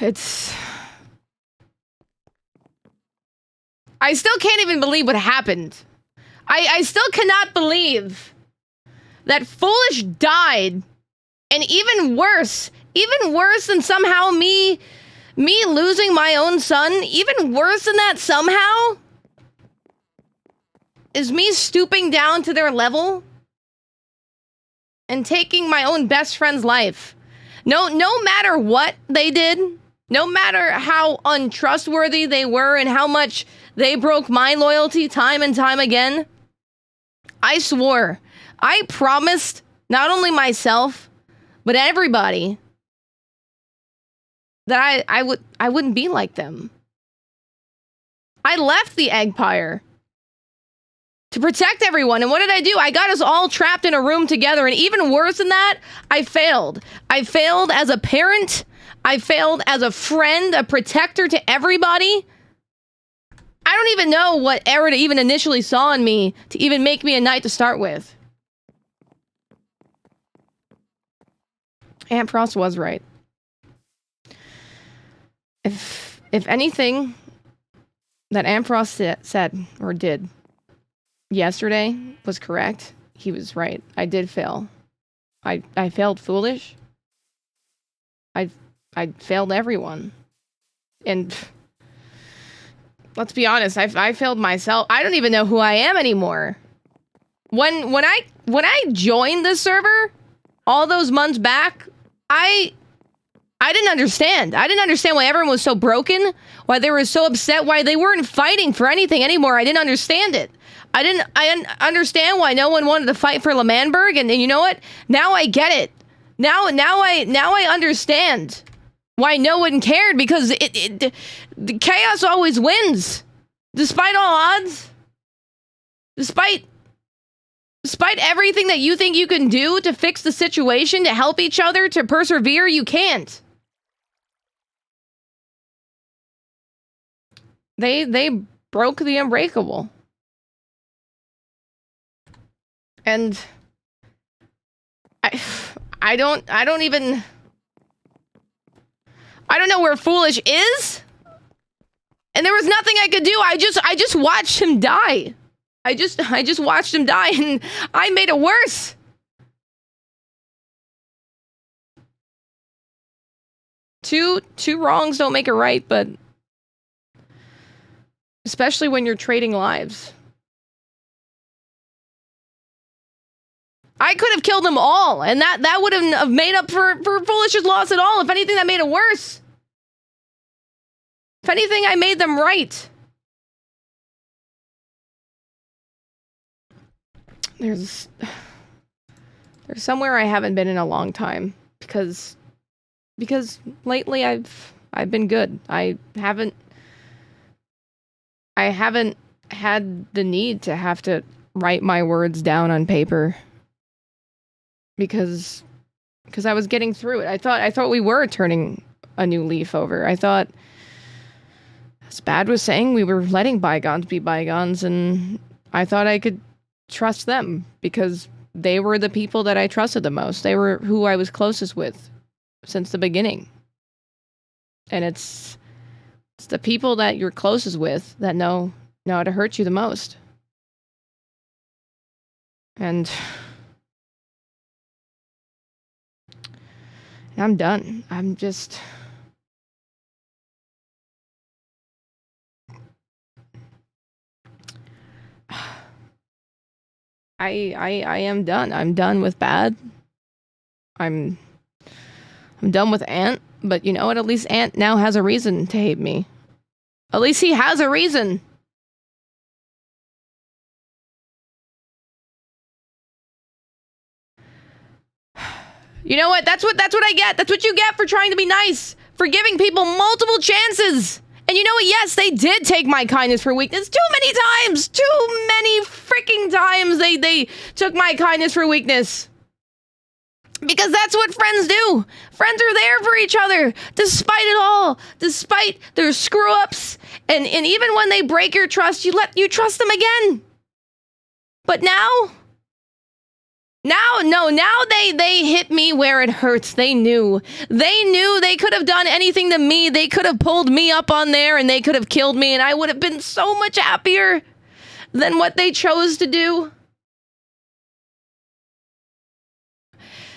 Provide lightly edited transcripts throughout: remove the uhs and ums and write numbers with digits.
It's... I still can't even believe what happened. I still cannot believe that Foolish died. And even worse than somehow me losing my own son, even worse than that somehow, is me stooping down to their level and taking my own best friend's life. No matter what they did, no matter how untrustworthy they were and how much they broke my loyalty time and time again, I swore, I promised not only myself, but everybody that I wouldn't be like them. I left the Eggpire to protect everyone, and what did I do? I got us all trapped in a room together, and even worse than that, I failed. I failed as a parent. I failed as a friend, a protector to everybody. I don't even know what Erida even initially saw in me to even make me a knight to start with. Aunt Frost was right. If anything that Aunt Frost said or did yesterday was correct, he was right. I did fail. I failed Foolish. I failed everyone. And let's be honest, I failed myself. I don't even know who I am anymore. When I joined the server all those months back, I didn't understand. I didn't understand why everyone was so broken, why they were so upset, why they weren't fighting for anything anymore. I didn't understand it. I didn't understand why no one wanted to fight for L'Manberg, and you know what? Now I get it. Now I understand why no one cared, because the chaos always wins. Despite all odds. Despite everything that you think you can do to fix the situation, to help each other, to persevere, you can't. They broke the unbreakable. And I don't know where Foolish is. And there was nothing I could do. I just watched him die. I just watched him die, and I made it worse. Two wrongs don't make it right, but especially when you're trading lives. I could have killed them all, and that wouldn't have made up for Foolish's loss at all. If anything, that made it worse. If anything, I made them right. There's somewhere I haven't been in a long time, because lately I've been good. I haven't had the need to have to write my words down on paper, because I was getting through it. I thought we were turning a new leaf over. I thought, as Bad was saying, we were letting bygones be bygones, and I thought I could trust them because they were the people that I trusted the most. They were who I was closest with since the beginning. And it's the people that you're closest with that know how to hurt you the most. And I'm done. I'm just... I am done. I'm done with Bad. I'm done with Ant, but you know what? At least Ant now has a reason to hate me. At least he has a reason. You know what? That's what I get. That's what you get for trying to be nice. For giving people multiple chances. And you know what? Yes, they did take my kindness for weakness too many times. Too many freaking times they took my kindness for weakness. Because that's what friends do. Friends are there for each other, despite it all. Despite their screw-ups. And even when they break your trust, you trust them again. But now, Now they hit me where it hurts. They knew they could have done anything to me. They could have pulled me up on there and they could have killed me and I would have been so much happier than what they chose to do.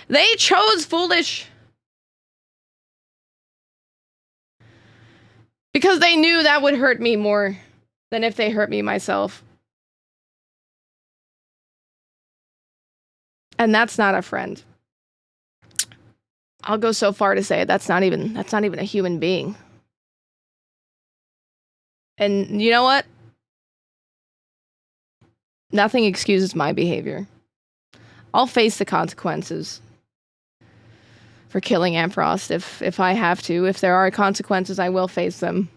They chose foolish. Because they knew that would hurt me more than if they hurt me myself. And that's not a friend. I'll go so far to say that's not even a human being. And you know what? Nothing excuses my behavior. I'll face the consequences for killing Ampharos if I have to. If there are consequences, I will face them.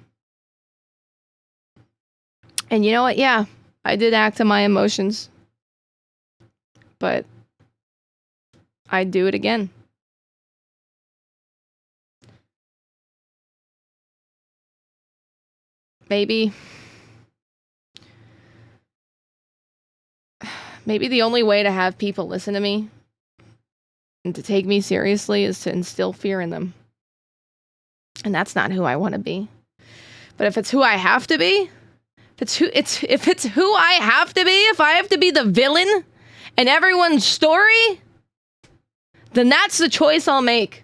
And you know what? Yeah, I did act on my emotions. But I'd do it again. Maybe the only way to have people listen to me and to take me seriously is to instill fear in them. And that's not who I want to be. But if it's who I have to be, if it's who I have to be, if I have to be the villain in everyone's story, then that's the choice I'll make.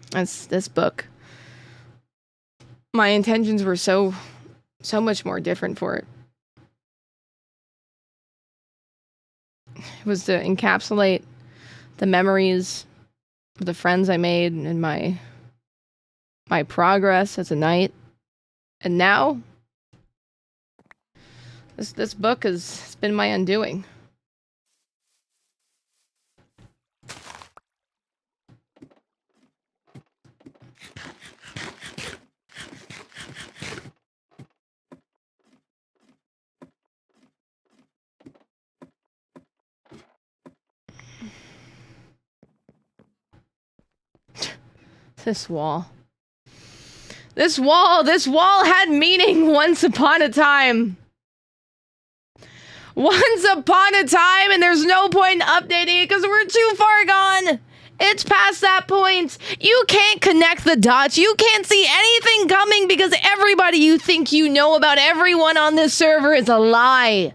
That's this book. My intentions were so much more different for it. It was to encapsulate the memories of the friends I made and my progress as a knight. And now this book has been my undoing. This wall had meaning once upon a time. Once upon a time, and there's no point in updating it because we're too far gone. It's past that point. You can't connect the dots. You can't see anything coming because everybody you think you know about everyone on this server is a lie.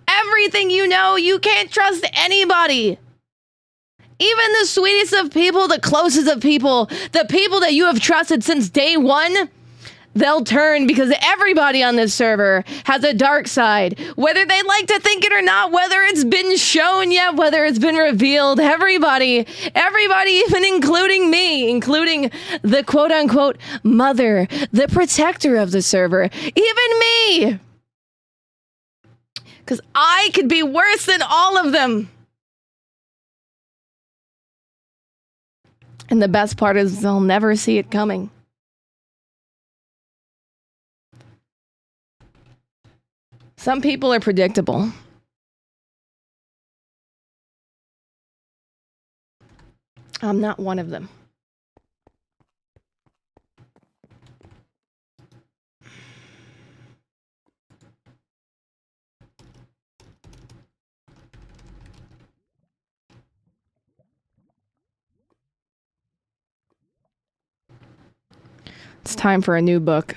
Everything you know, you can't trust anybody. Even the sweetest of people, the closest of people, the people that you have trusted since day one, they'll turn because everybody on this server has a dark side. Whether they like to think it or not, whether it's been shown yet, whether it's been revealed, everybody, even including me, including the quote-unquote mother, the protector of the server, even me. Because I could be worse than all of them. And the best part is they'll never see it coming. Some people are predictable. I'm not one of them. It's time for a new book.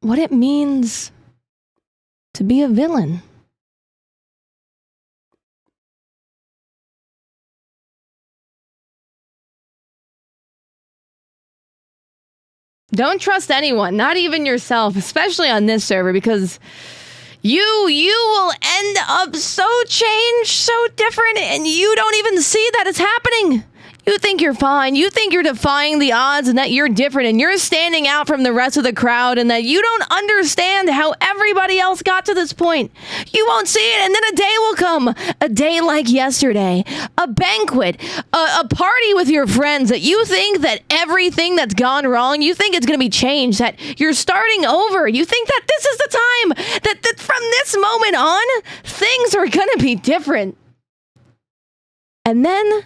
What it means to be a villain. Don't trust anyone, not even yourself, especially on this server, because you will end up so changed, so different, and you don't even see that it's happening. You think you're fine. You think you're defying the odds and that you're different and you're standing out from the rest of the crowd and that you don't understand how everybody else got to this point. You won't see it, and then a day will come. A day like yesterday. A banquet. A party with your friends that you think that everything that's gone wrong, you think it's going to be changed, that you're starting over. You think that this is the time, that from this moment on, things are going to be different. And then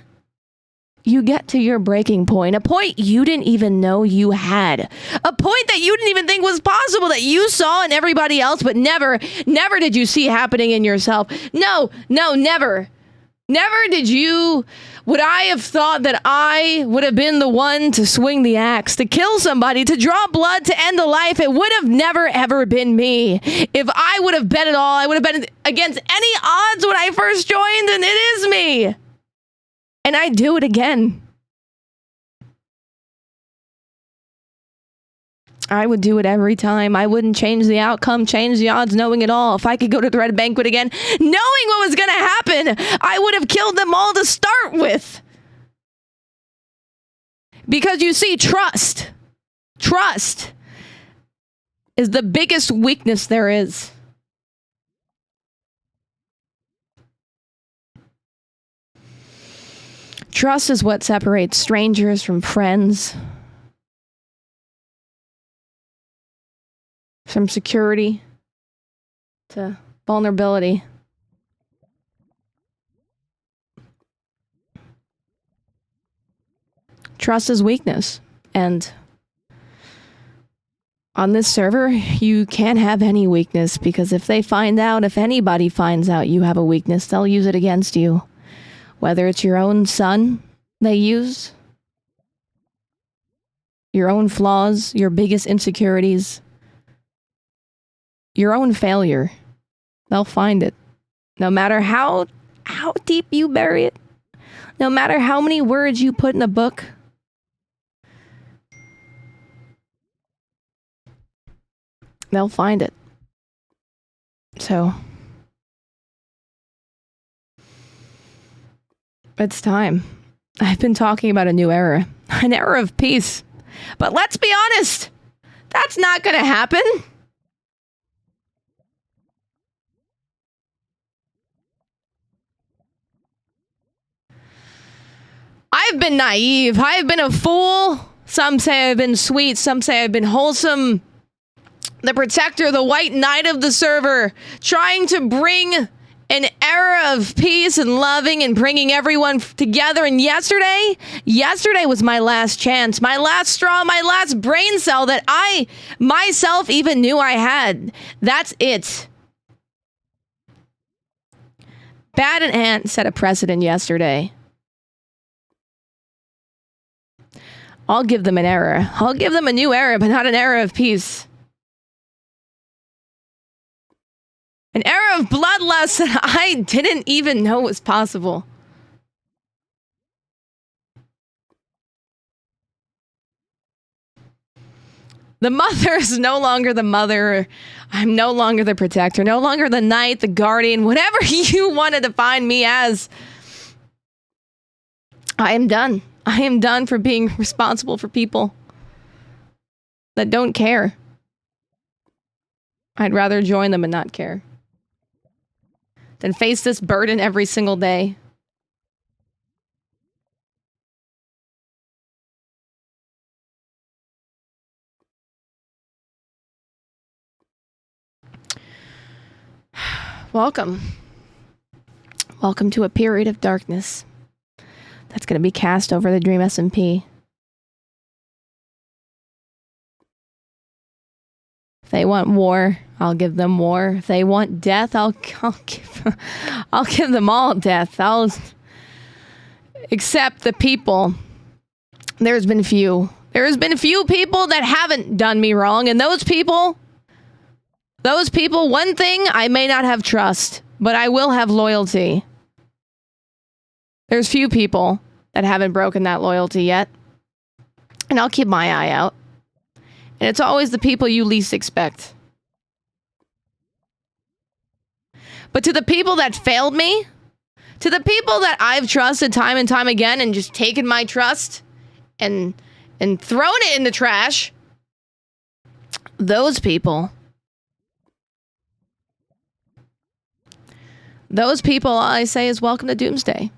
you get to your breaking point, a point you didn't even know you had, a point that you didn't even think was possible, that you saw in everybody else, but never did you see happening in yourself. No, never. Never would I have thought that I would have been the one to swing the axe, to kill somebody, to draw blood, to end a life. It would have never, ever been me. If I would have bet it all, I would have bet against any odds when I first joined, and it is me. And I do it again. I would do it every time. I wouldn't change the outcome, change the odds, knowing it all. If I could go to the Red Banquet again, knowing what was going to happen, I would have killed them all to start with. Because you see, trust is the biggest weakness there is. Trust is what separates strangers from friends, from security to vulnerability. Trust is weakness, and on this server, you can't have any weakness, because if anybody finds out you have a weakness, they'll use it against you. Whether it's your own son they use, your own flaws, your biggest insecurities, your own failure, they'll find it. No matter how deep you bury it, no matter how many words you put in a book, they'll find it. So it's time. I've been talking about a new era, an era of peace. But let's be honest, that's not going to happen. I've been naive. I've been a fool. Some say I've been sweet. Some say I've been wholesome. The protector, the white knight of the server, trying to bring an era of peace and loving and bringing everyone together. And yesterday was my last chance, my last straw, my last brain cell that I myself even knew I had. That's it. Bad and Ant set a precedent yesterday. I'll give them an era. I'll give them a new era, but not an era of peace. An era of bloodlust that I didn't even know was possible. The mother is no longer the mother. I'm no longer the protector, no longer the knight, the guardian, whatever you want to define me as. I am done. I am done for being responsible for people that don't care. I'd rather join them and not care than face this burden every single day. Welcome. Welcome to a period of darkness that's going to be cast over the Dream SMP. If they want war, I'll give them war. If they want death, I'll give them all death. I'll accept the people. There's been few people that haven't done me wrong, and those people, one thing, I may not have trust, but I will have loyalty. There's few people that haven't broken that loyalty yet, and I'll keep my eye out. And it's always the people you least expect. But to the people that failed me, to the people that I've trusted time and time again and just taken my trust and thrown it in the trash, those people, all I say is welcome to Doomsday.